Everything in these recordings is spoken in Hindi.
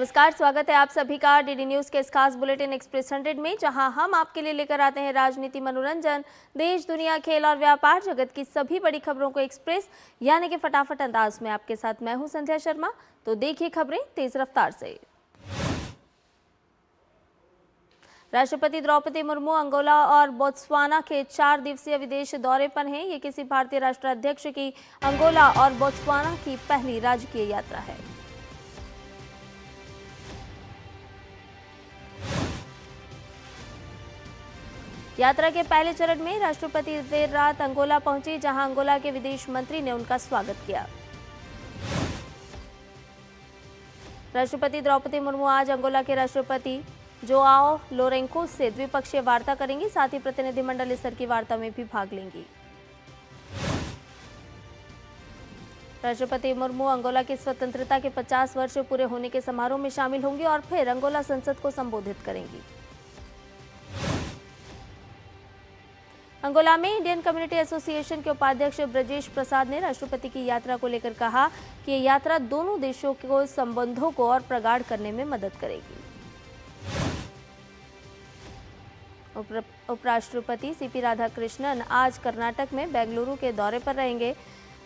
नमस्कार, स्वागत है आप सभी का डीडी न्यूज के इस खास बुलेटिन एक्सप्रेस 100 में, जहां हम आपके लिए लेकर आते हैं राजनीति, मनोरंजन, देश दुनिया, खेल और व्यापार जगत की सभी बड़ी खबरों को एक्सप्रेस यानी कि फटाफट अंदाज में आपके साथ मैं हूं संध्या शर्मा। तो देखिए खबरें तेज रफ्तार से। राष्ट्रपति द्रौपदी मुर्मू अंगोला और बोत्सवाना के 4 दिवसीय विदेश दौरे पर हैं। ये किसी भारतीय राष्ट्राध्यक्ष की अंगोला और बोत्सवाना की पहली राजकीय यात्रा है। यात्रा के पहले चरण में राष्ट्रपति देर रात अंगोला पहुंची, जहां अंगोला के विदेश मंत्री ने उनका स्वागत किया। राष्ट्रपति द्रौपदी मुर्मू आज अंगोला के राष्ट्रपति जोआओ लोरेंको से द्विपक्षीय वार्ता करेंगी, साथ ही प्रतिनिधिमंडल स्तर की वार्ता में भी भाग लेंगी। राष्ट्रपति मुर्मू अंगोला की स्वतंत्रता के 50 वर्ष पूरे होने के समारोह में शामिल होंगी और फिर अंगोला संसद को संबोधित करेंगी। अंगोला में इंडियन कम्युनिटी एसोसिएशन के उपाध्यक्ष ब्रजेश प्रसाद ने राष्ट्रपति की यात्रा को लेकर कहा कि ये यात्रा दोनों देशों के संबंधों को और प्रगाढ़ करने में मदद करेगी। उपराष्ट्रपति सीपी राधाकृष्णन आज कर्नाटक में बेंगलुरु के दौरे पर रहेंगे।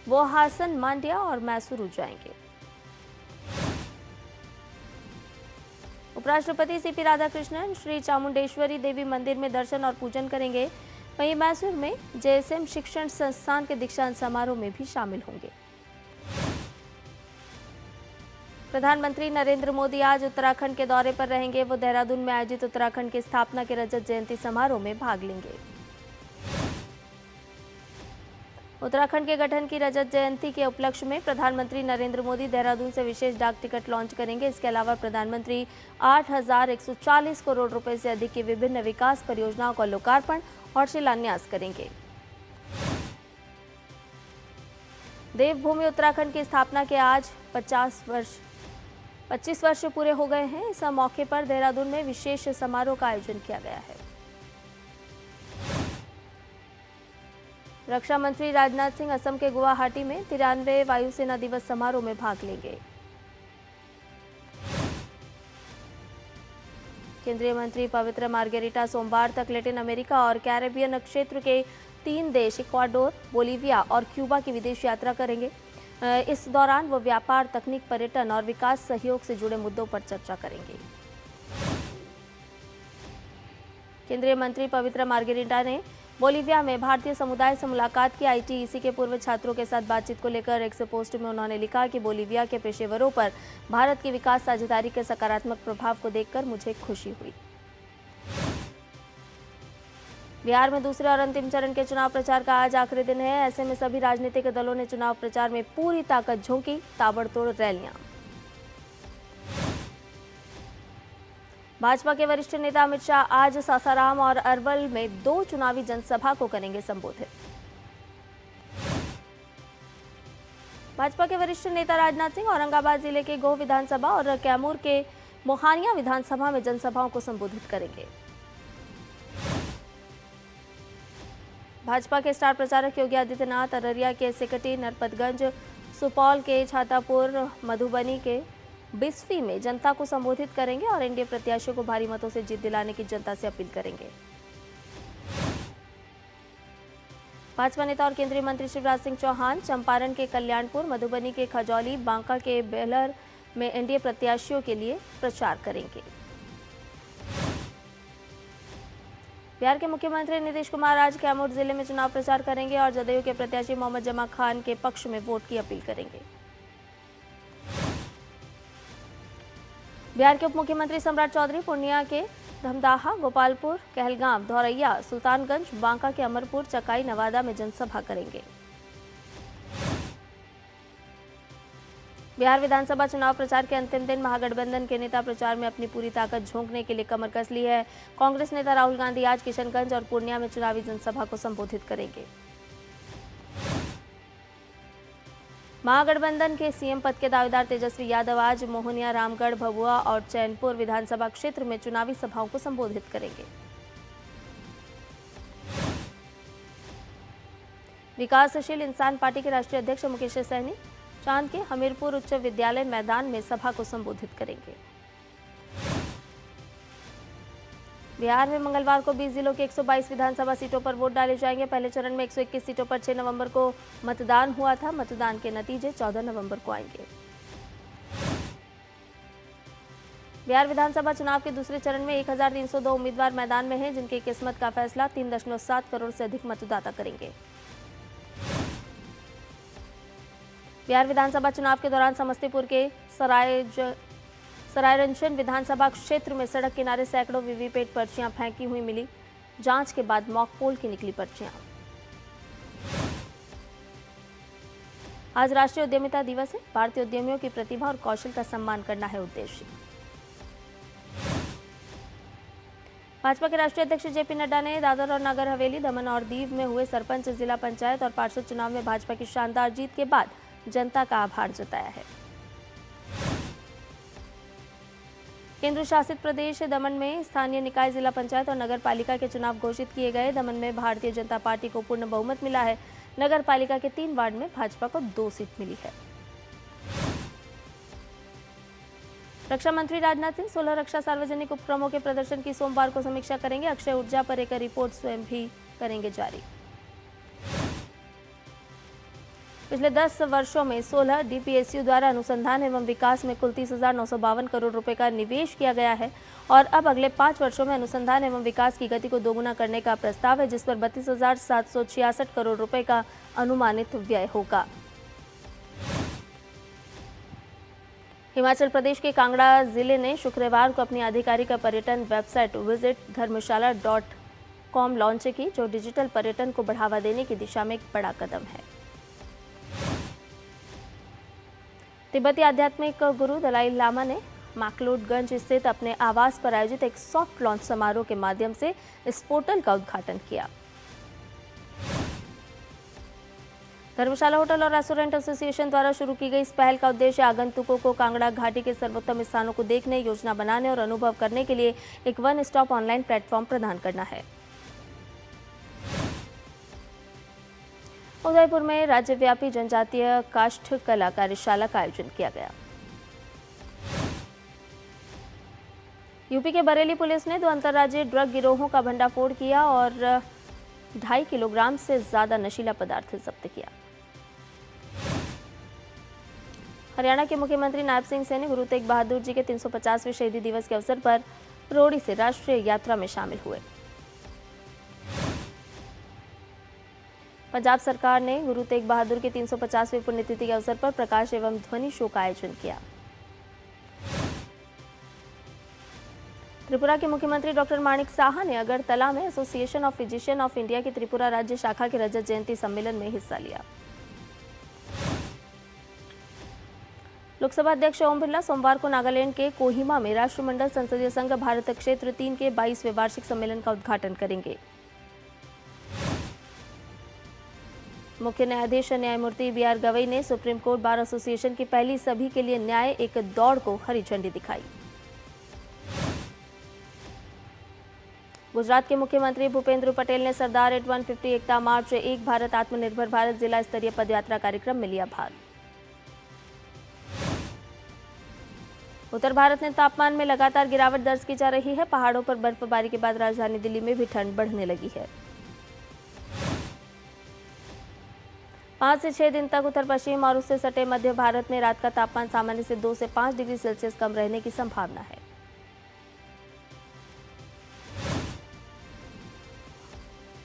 वो हासन, मांड्या और मैसूरू जाएंगे। उपराष्ट्रपति सीपी राधाकृष्णन श्री चामुंडेश्वरी देवी मंदिर में दर्शन और पूजन करेंगे। वहीं मैसूर में जेएसएम शिक्षण संस्थान के दीक्षांत समारोह में भी शामिल होंगे। प्रधानमंत्री नरेंद्र मोदी आज उत्तराखंड के दौरे पर रहेंगे। वो देहरादून में आयोजित उत्तराखंड की स्थापना के रजत जयंती समारोह में भाग लेंगे। उत्तराखंड के गठन की रजत जयंती के उपलक्ष्य में प्रधानमंत्री नरेंद्र मोदी देहरादून से विशेष डाक टिकट लॉन्च करेंगे। इसके अलावा प्रधानमंत्री 8,140 करोड़ रुपए से अधिक की विभिन्न विकास परियोजनाओं का लोकार्पण और शिलान्यास करेंगे। देवभूमि उत्तराखंड की स्थापना के आज 25 वर्ष पूरे हो गए हैं। इस मौके पर देहरादून में विशेष समारोह का आयोजन किया गया है। रक्षा मंत्री राजनाथ सिंह असम के गुवाहाटी में 93वें वायुसेना दिवस समारोह में भाग लेंगे। केंद्रीय मंत्री पवित्र मार्गेरिटा सोमवार तक लैटिन अमेरिका और कैरेबियन क्षेत्र के 3 देश इक्वाडोर, बोलीविया और क्यूबा की विदेश यात्रा करेंगे। इस दौरान वो व्यापार, तकनीक, पर्यटन और विकास सहयोग से जुड़े मुद्दों पर चर्चा करेंगे। केंद्रीय मंत्री पवित्र मार्गेरिटा ने बोलीविया में भारतीय समुदाय से मुलाकात की। आईटीईसी के पूर्व छात्रों के साथ बातचीत को लेकर एक पोस्ट में उन्होंने लिखा कि बोलीविया के पेशेवरों पर भारत की विकास साझेदारी के सकारात्मक प्रभाव को देखकर मुझे खुशी हुई। बिहार में दूसरे और अंतिम चरण के चुनाव प्रचार का आज आखिरी दिन है। ऐसे में सभी राजनीतिक दलों ने चुनाव प्रचार में पूरी ताकत झोंकी। ताबड़तोड़ रैलियां। भाजपा के वरिष्ठ नेता अमित शाह आज सासाराम और अरवल में 2 चुनावी जनसभा को करेंगे संबोधित। भाजपा के वरिष्ठ नेता राजनाथ सिंह औरंगाबाद जिले के गोह विधानसभा और कैमूर के मोहानिया विधानसभा में जनसभाओं को संबोधित करेंगे। भाजपा के स्टार प्रचारक योगी आदित्यनाथ अररिया के सिकटी, नरपतगंज, सुपौल के छातापुर, मधुबनी के बिस्फी में जनता को संबोधित करेंगे और एनडीए प्रत्याशियों को भारी मतों से जीत दिलाने की जनता से अपील करेंगे। भाजपा नेता और केंद्रीय मंत्री शिवराज सिंह चौहान चंपारण के कल्याणपुर, मधुबनी के खजौली, बांका के बेलहर में एनडीए प्रत्याशियों के लिए प्रचार करेंगे। बिहार के मुख्यमंत्री नीतीश कुमार आज कैमूर जिले में चुनाव प्रचार करेंगे और जदयू के प्रत्याशी मोहम्मद जमा खान के पक्ष में वोट की अपील करेंगे। बिहार के उप मुख्यमंत्री सम्राट चौधरी पूर्णिया के धमदाहा, गोपालपुर, कहलगांव, धौरैया, सुल्तानगंज, बांका के अमरपुर, चकाई, नवादा में जनसभा करेंगे। बिहार विधानसभा चुनाव प्रचार के अंतिम दिन महागठबंधन के नेता प्रचार में अपनी पूरी ताकत झोंकने के लिए कमर कस ली है। कांग्रेस नेता राहुल गांधी आज किशनगंज और पूर्णिया में चुनावी जनसभा को संबोधित करेंगे। महागठबंधन के सीएम पद के दावेदार तेजस्वी यादव आज मोहनिया, रामगढ़, भभुआ और चैनपुर विधानसभा क्षेत्र में चुनावी सभाओं को संबोधित करेंगे। विकासशील इंसान पार्टी के राष्ट्रीय अध्यक्ष मुकेश सहनी चांद के हमीरपुर उच्च विद्यालय मैदान में सभा को संबोधित करेंगे। बिहार में मंगलवार को 20 जिलों की 122 विधानसभा सीटों पर वोट डाले जाएंगे। पहले चरण में 121 सीटों पर 6 नवंबर को मतदान हुआ था। मतदान के नतीजे 14 नवंबर को आएंगे। बिहार विधानसभा चुनाव के दूसरे चरण में 1302 उम्मीदवार मैदान में हैं, जिनकी किस्मत का फैसला 3.7 करोड़ से अधिक मतदाता करेंगे। बिहार विधानसभा चुनाव के दौरान समस्तीपुर के सरायरंजन विधानसभा क्षेत्र में सड़क किनारे सैकड़ों वीवीपैट पर्चियां फेंकी हुई मिली। जांच के बाद मॉक पोल की निकली पर्चियां। आज राष्ट्रीय उद्यमिता दिवस है। भारतीय उद्यमियों की प्रतिभा और कौशल का सम्मान करना है उद्देश्य। भाजपा के राष्ट्रीय अध्यक्ष जेपी नड्डा ने दादर और नगर हवेली, दमन और दीव में हुए सरपंच, जिला पंचायत और पार्षद चुनाव में भाजपा की शानदार जीत के बाद जनता का आभार जताया है। केंद्र शासित प्रदेश दमन में स्थानीय निकाय, जिला पंचायत और नगर पालिका के चुनाव घोषित किए गए। दमन में भारतीय जनता पार्टी को पूर्ण बहुमत मिला है। नगर पालिका के 3 वार्ड में भाजपा को 2 सीट मिली है। रक्षा मंत्री राजनाथ सिंह 16 रक्षा सार्वजनिक उपक्रमों के प्रदर्शन की सोमवार को समीक्षा करेंगे। अक्षय ऊर्जा पर एक रिपोर्ट स्वयं भी करेंगे जारी। पिछले 10 वर्षों में 16 डीपीएसयू द्वारा अनुसंधान एवं विकास में कुल 30,952 करोड़ रुपए का निवेश किया गया है और अब अगले 5 वर्षों में अनुसंधान एवं विकास की गति को दोगुना करने का प्रस्ताव है, जिस पर 32,766 करोड़ रुपए का अनुमानित व्यय होगा। हिमाचल प्रदेश के कांगड़ा जिले ने शुक्रवार को अपनी आधिकारिक पर्यटन वेबसाइट visitdharmshala.com लॉन्च की, जो डिजिटल पर्यटन को बढ़ावा देने की दिशा में एक बड़ा कदम है। तिब्बती आध्यात्मिक गुरु दलाई लामा ने मैक्लोडगंज स्थित अपने आवास पर आयोजित एक सॉफ्ट लॉन्च समारोह के माध्यम से इस पोर्टल का उद्घाटन किया। धर्मशाला होटल और रेस्टोरेंट एसोसिएशन द्वारा शुरू की गई इस पहल का उद्देश्य आगंतुकों को कांगड़ा घाटी के सर्वोत्तम स्थानों को देखने, योजना बनाने और अनुभव करने के लिए एक वन स्टॉप ऑनलाइन प्लेटफॉर्म प्रदान करना है। उदयपुर में राज्यव्यापी जनजातीय काष्ठ कला कार्यशाला का आयोजन किया गया। यूपी के बरेली पुलिस ने 2 अंतर्राज्यीय ड्रग गिरोहों का भंडाफोड़ किया और 2.5 किलोग्राम से ज्यादा नशीला पदार्थ जब्त किया। हरियाणा के मुख्यमंत्री नायब सिंह सैनी गुरु तेग बहादुर जी के 350वें शहीदी दिवस के अवसर पर रोहड़ी से राष्ट्रीय यात्रा में शामिल हुए। पंजाब सरकार ने गुरु तेग बहादुर के 350वें पुण्यतिथि के अवसर पर प्रकाश एवं ध्वनि शो का आयोजन किया। त्रिपुरा के मुख्यमंत्री डॉक्टर माणिक साहा ने अगरतला में association of physician of India की त्रिपुरा राज्य शाखा के रजत जयंती सम्मेलन में हिस्सा लिया। लोकसभा अध्यक्ष ओम बिरला सोमवार को नागालैंड के कोहिमा में राष्ट्रमंडल संसदीय संघ भारत क्षेत्र 3 के 22वें वार्षिक सम्मेलन का उद्घाटन करेंगे। मुख्य न्यायाधीश न्यायमूर्ति BR गवई ने सुप्रीम कोर्ट बार एसोसिएशन की पहली सभी के लिए न्याय एक दौड़ को हरी झंडी दिखाई। गुजरात के मुख्यमंत्री भूपेंद्र पटेल ने सरदार एट 150 एकता मार्च, एक भारत आत्मनिर्भर भारत जिला स्तरीय पदयात्रा कार्यक्रम में लिया भाग। उत्तर भारत में तापमान में लगातार गिरावट दर्ज की जा रही है। पहाड़ों पर बर्फबारी के बाद राजधानी दिल्ली में भी ठंड बढ़ने लगी है। 5 से 6 दिन तक उत्तर पश्चिम और उससे सटे मध्य भारत में रात का तापमान सामान्य से 2 से 5 डिग्री सेल्सियस कम रहने की संभावना है।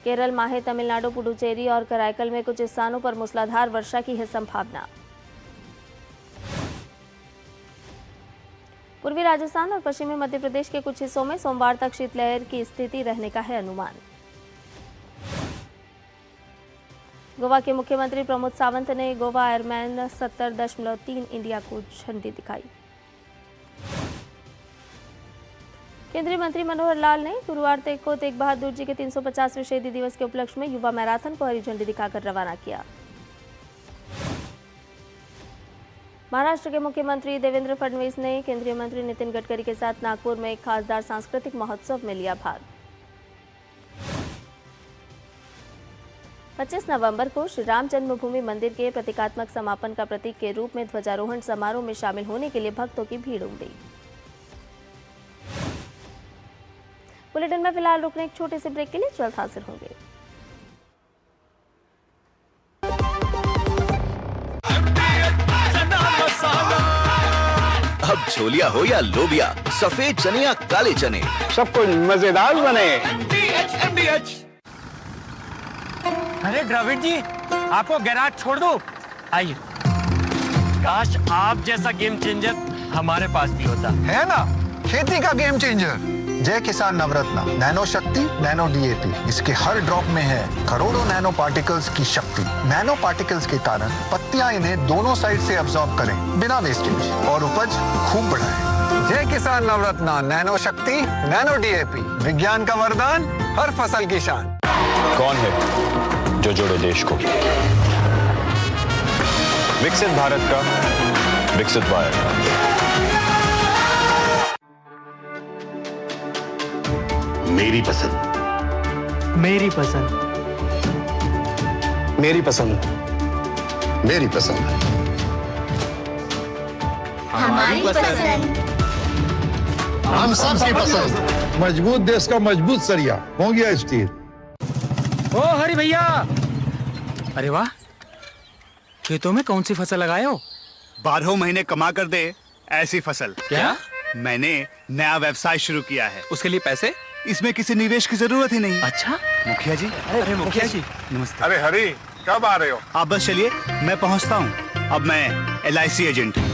केरल, माहे, तमिलनाडु, पुडुचेरी और कराईकल में कुछ स्थानों पर मूसलाधार वर्षा की है संभावना। पूर्वी राजस्थान और पश्चिमी मध्य प्रदेश के कुछ हिस्सों में सोमवार तक शीतलहर की स्थिति रहने का है अनुमान। गोवा के मुख्यमंत्री प्रमोद सावंत ने गोवा एयरमैन 70.3 इंडिया को झंडी दिखाई। केंद्रीय मंत्री मनोहर लाल ने गुरुवार को तेग बहादुर जी के 350वें शहीदी दिवस के उपलक्ष्य में युवा मैराथन को हरी झंडी दिखाकर रवाना किया। महाराष्ट्र के मुख्यमंत्री देवेंद्र फडणवीस ने केंद्रीय मंत्री नितिन गडकरी के साथ नागपुर में एक खासदार सांस्कृतिक महोत्सव में लिया भाग। 25 नवंबर को श्री राम जन्मभूमि मंदिर के प्रतीकात्मक समापन का प्रतीक के रूप में ध्वजारोहण समारोह में शामिल होने के लिए भक्तों की भीड़ उमड़ी। बुलेटिन में फिलहाल रुकने एक छोटे से ब्रेक के लिए जल्द हाजिर होंगे। अब छोलिया हो या लोबिया, सफेद चने या काले चने, सब कुछ मजेदार बने। अरे द्रविड़ जी, आपको गैराज छोड़ दो, आइए। काश आप जैसा गेम चेंजर हमारे पास भी होता। है ना, खेती का गेम चेंजर जय किसान नवरत्न नैनो शक्ति नैनो डीएपी। इसके हर ड्रॉप में है करोड़ों नैनो पार्टिकल्स की शक्ति। नैनो पार्टिकल्स के कारण पत्तियां इन्हें दोनों साइड से अब्सॉर्ब करें बिना वेस्टेज और उपज खूब बढ़ाएं। जय किसान नवरत्न नैनो शक्ति नैनो डीएपी, विज्ञान का वरदान, हर फसल की शान। कौन है जो जोड़े देश को? विकसित भारत का विकसित भारत। मेरी पसंद, मेरी पसंद, मेरी पसंद, मेरी पसंद, हमारी पसंद, हम सबकी पसंद। मजबूत देश का मजबूत सरिया हो गया स्टील। ओ हरि भैया, अरे वाह, खेतों में कौन सी फसल लगाए हो? 12 महीने कमा कर दे ऐसी फसल। क्या? मैंने नया व्यवसाय शुरू किया है। उसके लिए पैसे? इसमें किसी निवेश की जरूरत ही नहीं। अच्छा मुखिया जी। अरे मुखिया जी, नमस्ते। अरे हरी, कब आ रहे हो? आप बस चलिए, मैं पहुंचता हूं। अब मैं LIC एजेंट हूं।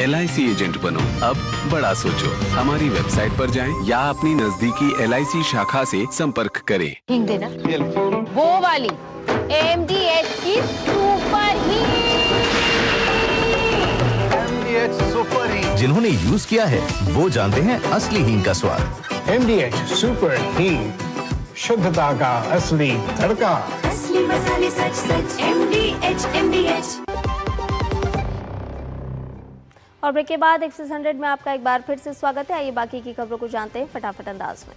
LIC एजेंट बनो, अब बड़ा सोचो। हमारी वेबसाइट पर जाएं या अपनी नजदीकी LIC शाखा से संपर्क करें। हिंग देना, वो वाली MDH की सुपर हीट। जिन्होंने यूज किया है वो जानते हैं असली हींग का स्वाद। MDH सुपर हीट, शुद्धता का असली तड़का। असली मसाले सच सच MDH। और ब्रेक के बाद एक्सेस 100 में आपका एक बार फिर से स्वागत है। आइए बाकी की खबरों को जानते हैं फटाफट अंदाज में।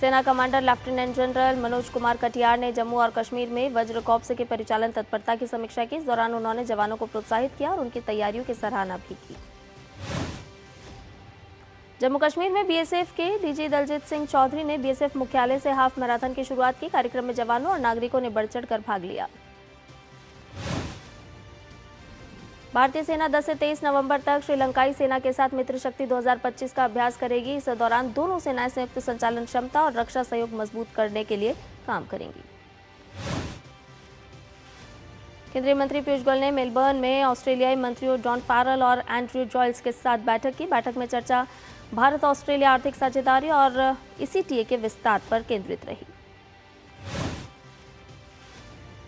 सेना commander lieutenant general Manoj Kumar Katiyar ने जम्मू और कश्मीर में वज्र कॉप्स के परिचालन तत्परता की समीक्षा की। इस दौरान उन्होंने जवानों को प्रोत्साहित किया और उनकी तैयारियों की सराहना भी की। जम्मू कश्मीर में BSF के DG दलजीत सिंह चौधरी ने BSF मुख्यालय से हाफ मैराथन की शुरुआत की। कार्यक्रम में जवानों और नागरिकों ने बढ़ चढ़कर भाग लिया। भारतीय सेना 10 से 23 नवंबर तक श्रीलंकाई सेना के साथ मित्र शक्ति 2025 का अभ्यास करेगी। इस दौरान दोनों सेनाएं संयुक्त संचालन क्षमता और रक्षा सहयोग मजबूत करने के लिए काम करेंगी। केंद्रीय मंत्री पीयूष गोयल ने मेलबर्न में ऑस्ट्रेलियाई मंत्रियों जॉन फैरल और एंड्रयू जॉयल्स के साथ बैठक की। बैठक में चर्चा भारत ऑस्ट्रेलिया आर्थिक साझेदारी और ECTA के विस्तार पर केंद्रित रही।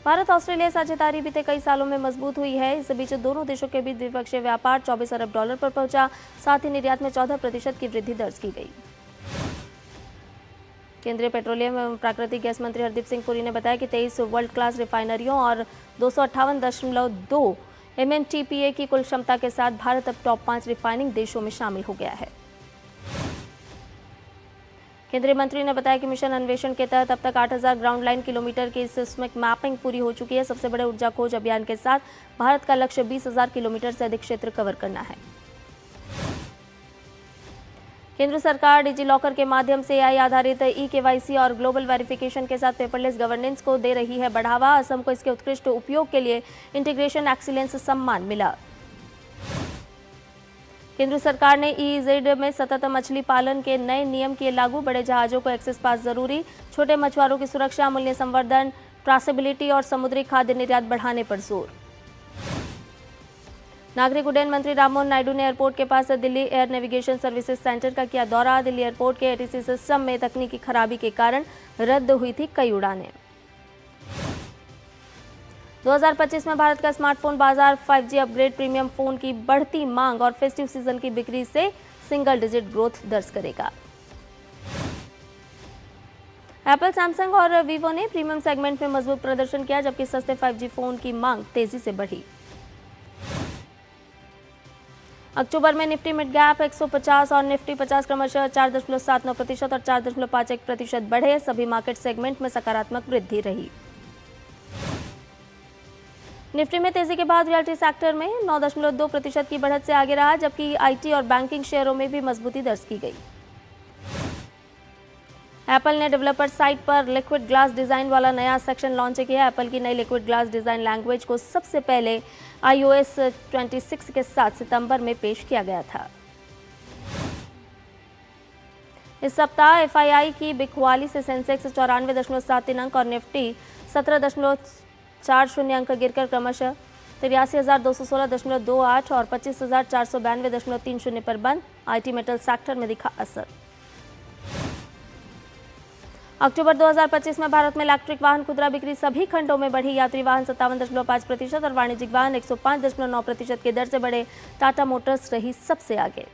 भारत ऑस्ट्रेलिया साझेदारी बीते कई सालों में मजबूत हुई है। इस बीच दोनों देशों के बीच द्विपक्षीय व्यापार 24 अरब डॉलर पर पहुंचा। साथ ही निर्यात में 14% की वृद्धि दर्ज की गई। केंद्रीय पेट्रोलियम एवं प्राकृतिक गैस मंत्री हरदीप सिंह पुरी ने बताया कि 23 वर्ल्ड क्लास रिफाइनरियों और 258.2 MMTPA की कुल क्षमता के साथ भारत अब टॉप 5 रिफाइनिंग देशों में शामिल हो गया है। केंद्रीय मंत्री ने बताया कि मिशन अन्वेषण के तहत अब तक 8000 ग्राउंड लाइन किलोमीटर की सिस्मिक मैपिंग पूरी हो चुकी है। सबसे बड़े ऊर्जा खोज अभियान के साथ भारत का लक्ष्य 20,000 किलोमीटर से अधिक क्षेत्र कवर करना है। केंद्र सरकार डिजिलॉकर के माध्यम से AI आधारित eKYC और ग्लोबल वेरिफिकेशन के साथ पेपरलेस गवर्नेंस को दे रही है बढ़ावा। असम को इसके उत्कृष्ट उपयोग के लिए इंटीग्रेशन एक्सीलेंस सम्मान मिला। केंद्र सरकार ने EEZ में सतत मछली पालन के नए नियम किए लागू। बड़े जहाजों को एक्सेस पास जरूरी। छोटे मछुआरों की सुरक्षा, मूल्य संवर्धन, ट्रासेबिलिटी और समुद्री खाद्य निर्यात बढ़ाने पर जोर। नागरिक उड्डयन मंत्री राममोहन नायडू ने एयरपोर्ट के पास Delhi air navigation services centre का किया दौरा। दिल्ली एयरपोर्ट के ATC सिस्टम में तकनीकी खराबी के कारण रद्द हुई थी कई उड़ानें। 2025 में भारत का स्मार्टफोन बाजार 5G अपग्रेड, प्रीमियम फोन की बढ़ती मांग और फेस्टिव सीजन की बिक्री से सिंगल डिजिट ग्रोथ दर्ज करेगा। एप्पल, सैमसंग और वीवो ने प्रीमियम सेगमेंट में मजबूत प्रदर्शन किया, जबकि सस्ते 5G फोन की मांग तेजी से बढ़ी। अक्टूबर में निफ्टी मिड गैप 150 और निफ्टी 50 क्रमशः 4.79% और 4.51% बढ़े। सभी मार्केट सेगमेंट में सकारात्मक वृद्धि रही। निफ्टी में तेजी के बाद रियल्टी सेक्टर में 9.2% की बढ़त से आगे रहा, जबकि आईटी और बैंकिंग शेयरों में भी मजबूती दर्ज की गई। एप्पल ने डेवलपर साइट पर लिक्विड ग्लास डिजाइन वाला नया सेक्शन लॉन्च किया। एप्पल की नई लिक्विड ग्लास डिजाइन लैंग्वेज को सबसे पहले iOS 26 के साथ सितंबर में पेश किया गया था। इस सप्ताह FII की बिकवाली से सेंसेक्स 94.73 अंक और निफ्टी 17.40 अंक गिरकर क्रमशः 83,216.28 और 25,492.30 पर बंद। आईटी मेटल सेक्टर में दिखा असर। अक्टूबर 2025 में भारत में इलेक्ट्रिक वाहन खुदरा बिक्री सभी खंडों में बढ़ी। यात्री वाहन 57.5% और वाणिज्यिक वाहन 105.9% की दर से बढ़े। टाटा मोटर्स रही सबसे आगे।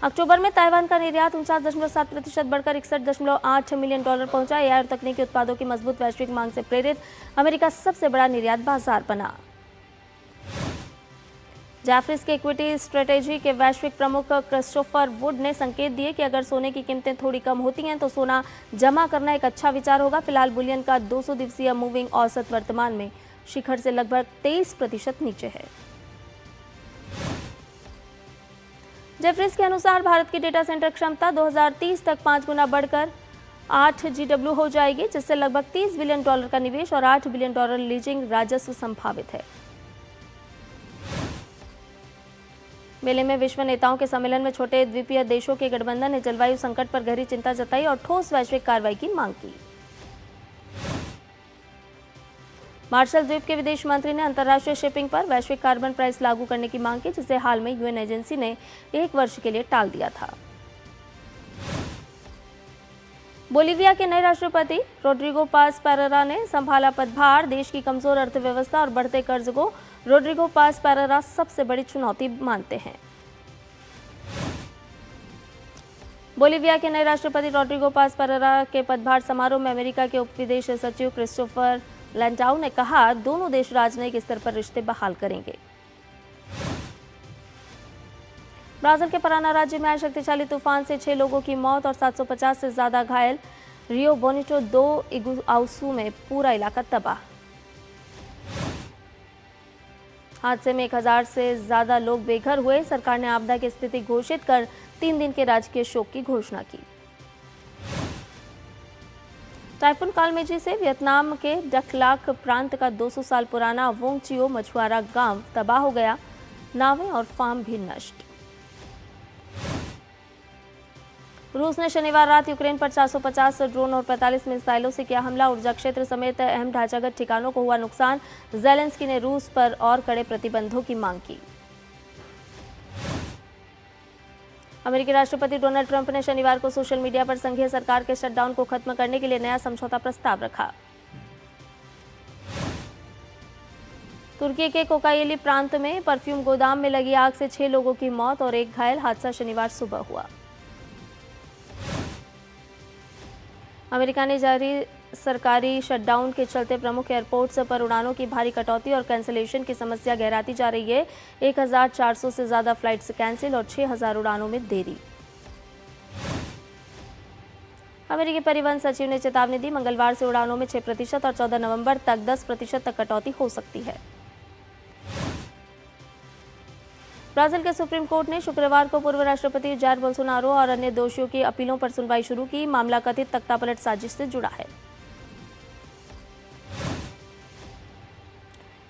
अक्टूबर में ताइवान का निर्यात 49.7% बढ़कर $61.8 मिलियन पहुंचा। एआई और तकनीकी उत्पादों की मजबूत वैश्विक मांग से प्रेरित अमेरिका सबसे बड़ा निर्यात बाजार बना। जैफरीज के इक्विटी स्ट्रेटेजी के वैश्विक प्रमुख क्रिस्टोफर वुड ने संकेत दिए कि अगर सोने की कीमतें थोड़ी कम होती हैं तो सोना जमा करना एक अच्छा विचार होगा। फिलहाल बुलियन का 200 दिवसीय मूविंग औसत वर्तमान में शिखर से लगभग 23% नीचे है। जेफरीज के अनुसार भारत की डेटा सेंटर क्षमता 2030 तक 5 गुना बढ़कर 8 GW हो जाएगी, जिससे लगभग $30 बिलियन का निवेश और $8 बिलियन लीजिंग राजस्व संभावित है। मेले में विश्व नेताओं के सम्मेलन में छोटे द्वीपीय देशों के गठबंधन ने जलवायु संकट पर गहरी चिंता जताई और ठोस वैश्विक कार्रवाई की मांग की। मार्शल द्वीप के विदेश मंत्री ने अंतर्राष्ट्रीय शिपिंग पर वैश्विक कार्बन प्राइस लागू करने की मांग की, जिसे हाल में यूएन एजेंसी ने 1 वर्ष के लिए टाल दिया था। बोलीविया के नए राष्ट्रपति रोड्रिगो पास पेरेरा ने संभाला पदभार। देश की कमजोर अर्थव्यवस्था और बढ़ते कर्ज को रोड्रिगो पास पेरेरा सबसे बड़ी चुनौती मानते हैं। बोलीविया के नए राष्ट्रपति रोड्रिगो पास पेरेरा के पदभार समारोह में अमेरिका के उप विदेश सचिव क्रिस्टोफर लैंडाउ ने कहा, दोनों देश राजनयिक स्तर पर रिश्ते बहाल करेंगे। ब्राजील के पराना राज्य में आए शक्तिशाली तूफान से 6 लोगों की मौत और 750 से ज्यादा घायल। रियो बोनिटो 2 इगुआसू में पूरा इलाका तबाह। हादसे में 1000 से ज्यादा लोग बेघर हुए। सरकार ने आपदा की स्थिति घोषित कर 3 दिन के राजकीय शोक की घोषणा की। टाइफून कालमेजी से वियतनाम के डकलाक प्रांत का 200 साल पुराना वोंग चियो मछुआरा गांव तबाह हो गया। नावें और फार्म भी नष्ट। रूस ने शनिवार रात यूक्रेन पर 450 ड्रोन और 45 मिसाइलों से किया हमला। ऊर्जा क्षेत्र समेत अहम ढांचागत ठिकानों को हुआ नुकसान। ज़ेलेंस्की ने रूस पर और कड़े प्रतिबंधों की मांग की। अमेरिकी राष्ट्रपति डोनाल्ड ट्रंप ने शनिवार को सोशल मीडिया पर संघीय सरकार के शटडाउन को खत्म करने के लिए नया समझौता प्रस्ताव रखा। तुर्की के कोकायेली प्रांत में परफ्यूम गोदाम में लगी आग से 6 लोगों की मौत और 1 घायल। हादसा शनिवार सुबह हुआ। अमेरिका ने जारी सरकारी शटडाउन के चलते प्रमुख एयरपोर्ट्स पर उड़ानों की भारी कटौती और कैंसिलेशन की समस्या गहराती जा रही है। 1400 से ज्यादा फ्लाइट्स कैंसिल और 6000 उड़ानों में देरी। अमेरिकी परिवहन सचिव ने चेतावनी दी, मंगलवार से उड़ानों में 6% और 14 नवंबर तक 10% तक कटौती हो सकती है। ब्राजील के सुप्रीम कोर्ट ने शुक्रवार को पूर्व राष्ट्रपति जायर बोल्सोनारो और अन्य दोषियों की अपीलों पर सुनवाई शुरू की। मामला कथित तख्तापलट साजिश से जुड़ा है।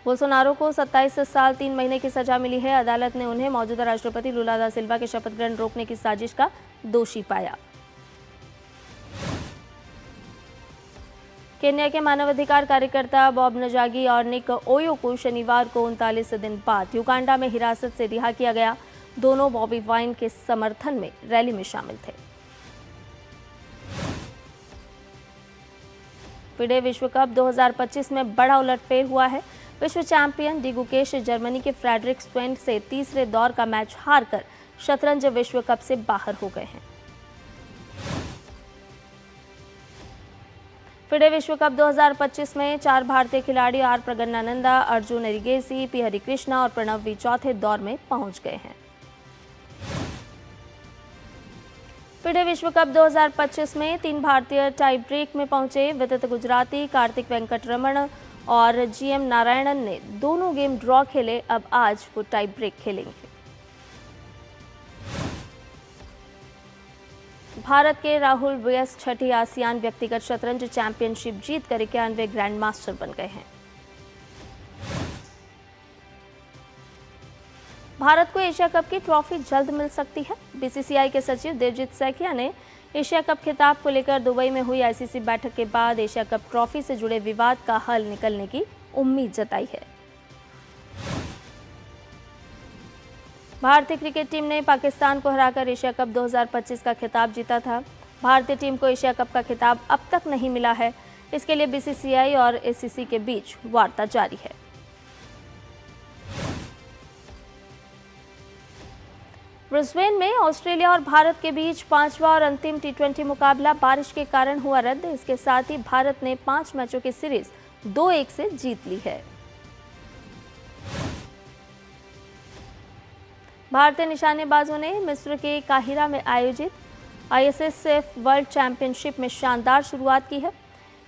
बोल्सोनारो को 27 साल 3 महीने की सजा मिली है। अदालत ने उन्हें मौजूदा राष्ट्रपति लुला दा सिल्वा के शपथ ग्रहण रोकने की साजिश का दोषी पाया। केन्या के मानवाधिकार कार्यकर्ता बॉब नजागी और निक ओयो को शनिवार को 39 दिन बाद युगांडा में हिरासत से रिहा किया गया। दोनों बॉबी वाइन के समर्थन में रैली में शामिल थे। फिडे विश्व कप 2025 में बड़ा उलटफेर हुआ है। विश्व चैंपियन डी गुकेश जर्मनी के फ्रेडरिक स्वेंट से तीसरे दौर का मैच हारकर शतरंज विश्व कप से बाहर हो गए हैं। फिडे विश्व कप 2025 में 4 भारतीय खिलाड़ी आर प्रगन्नानंदा, अर्जुन एरिगेसी, पी हरिकृष्णा और प्रणव वी चौथे दौर में पहुंच गए हैं। फिडे विश्व कप 2025 में 3 भारतीय टाई ब्रेक में पहुंचे। विदित गुजराती, कार्तिक वेंकटरमण और जीएम नारायणन ने दोनों गेम ड्रॉ खेले। अब आज वो टाई ब्रेक खेलेंगे। भारत के राहुल व्यास छठी आसियान व्यक्तिगत शतरंज चैंपियनशिप जीतकर 91 ग्रैंड मास्टर बन गए हैं। भारत को एशिया कप की ट्रॉफी जल्द मिल सकती है। बीसीसीआई के सचिव देवजीत सैकिया ने एशिया कप खिताब को लेकर दुबई में हुई आईसीसी बैठक के बाद एशिया कप ट्रॉफी से जुड़े विवाद का हल निकलने की उम्मीद जताई है। भारतीय क्रिकेट टीम ने पाकिस्तान को हराकर एशिया कप 2025 का खिताब जीता था। भारतीय टीम को एशिया कप का खिताब अब तक नहीं मिला है। इसके लिए बीसीसीआई और एसीसी के बीच वार्ता जारी है। ब्रिस्बेन में ऑस्ट्रेलिया और भारत के बीच 5वां और अंतिम टी20 मुकाबला बारिश के कारण हुआ रद्द। इसके साथ ही भारत ने 5 मैचों की सीरीज 2-1 से जीत ली है। भारतीय निशानेबाजों ने मिस्र के काहिरा में आयोजित आईएसएसएफ वर्ल्ड चैंपियनशिप में शानदार शुरुआत की है।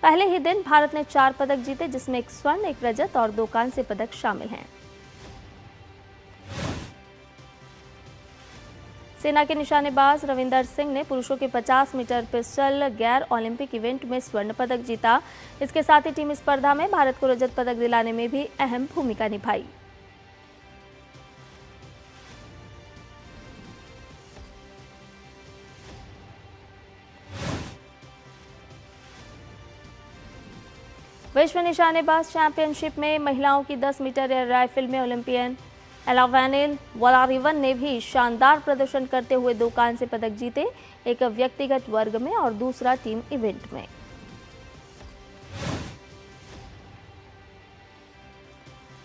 पहले ही दिन भारत ने 4 पदक जीते, जिसमें 1 स्वर्ण, 1 रजत और 2 कांस्य पदक शामिल हैं। सेना के निशानेबाज रविंदर सिंह ने पुरुषों के 50 मीटर पिस्टल गैर ओलंपिक इवेंट में स्वर्ण पदक जीता। इसके साथ ही टीम स्पर्धा में भारत को रजत पदक दिलाने में भी अहम भूमिका निभाई। विश्व निशानेबाज चैंपियनशिप में महिलाओं की 10 मीटर एयर राइफल में ओलंपियन एलावेनिल वलारिवन ने भी शानदार प्रदर्शन करते हुए 2 कांस्य पदक जीते, एक व्यक्तिगत वर्ग में और दूसरा टीम इवेंट में।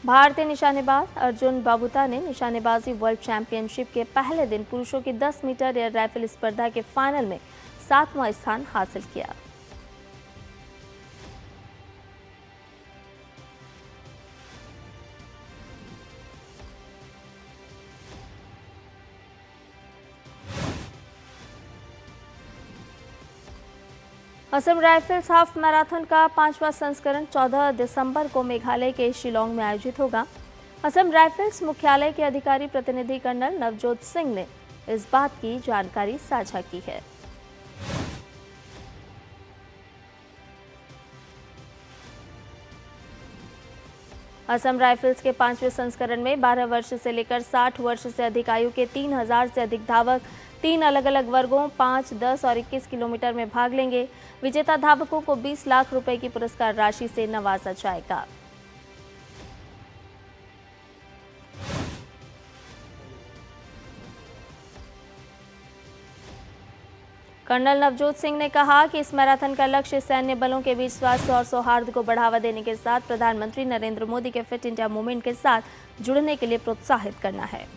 भारतीय निशानेबाज अर्जुन बाबूता ने निशानेबाजी वर्ल्ड चैंपियनशिप के पहले दिन पुरुषों की 10 मीटर एयर राइफल स्पर्धा के फाइनल में 7वां स्थान हासिल किया। असम राइफल्स हाफ मैराथन का 5वां संस्करण 14 दिसंबर को मेघालय के शिलोंग में आयोजित होगा। असम राइफल्स मुख्यालय के अधिकारी प्रतिनिधि कर्नल नवजोत सिंह ने इस बात की जानकारी साझा की है। असम राइफल्स के 5वें संस्करण में 12 वर्ष से लेकर 60 वर्ष से अधिक आयु के 3000 से अधिक धावक 3 अलग अलग वर्गों 5, 10 और 21 किलोमीटर में भाग लेंगे। विजेता धावकों को 20 लाख रुपए की पुरस्कार राशि से नवाजा जाएगा। कर्नल नवजोत सिंह ने कहा कि इस मैराथन का लक्ष्य सैन्य बलों के बीच स्वास्थ्य और सौहार्द को बढ़ावा देने के साथ प्रधानमंत्री नरेंद्र मोदी के फिट इंडिया मूवमेंट के साथ जुड़ने के लिए प्रोत्साहित करना है।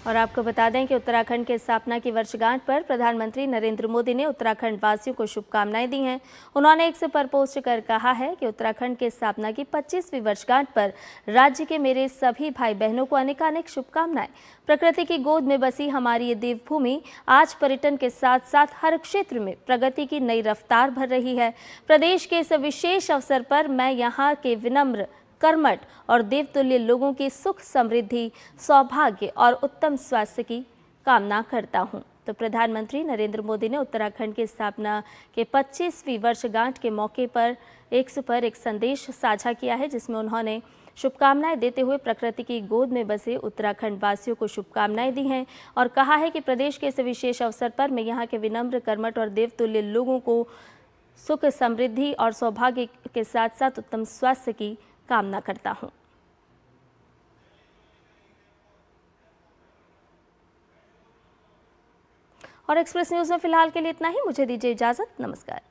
और आपको बता दें कि उत्तराखंड के स्थापना की वर्षगांठ पर प्रधानमंत्री नरेंद्र मोदी ने उत्तराखंड वासियों को शुभकामनाएं दी हैं। उन्होंने एक पर पोस्ट कर कहा है कि उत्तराखंड के स्थापना की 25वीं वर्षगांठ पर राज्य के मेरे सभी भाई बहनों को अनेकानेक शुभकामनाएं। प्रकृति की गोद में बसी हमारी ये देवभूमि आज पर्यटन के साथ साथ हर क्षेत्र में प्रगति की नई रफ्तार भर रही है। प्रदेश के इस विशेष अवसर पर मैं यहाँ के विनम्र, कर्मठ और देवतुल्य लोगों की सुख, समृद्धि, सौभाग्य और उत्तम स्वास्थ्य की कामना करता हूं। तो प्रधानमंत्री नरेंद्र मोदी ने उत्तराखंड की स्थापना के 25वीं वर्षगांठ के मौके पर एक संदेश साझा किया है, जिसमें उन्होंने शुभकामनाएं देते हुए प्रकृति की गोद में बसे उत्तराखंड वासियों को शुभकामनाएं दी हैं और कहा है कि प्रदेश के इस विशेष अवसर पर मैं यहाँ के विनम्र, कर्मठ और देवतुल्य लोगों को सुख, समृद्धि और सौभाग्य के साथ साथ उत्तम स्वास्थ्य की कामना करता हूं। और एक्सप्रेस न्यूज में फिलहाल के लिए इतना ही। मुझे दीजिए इजाजत। नमस्कार।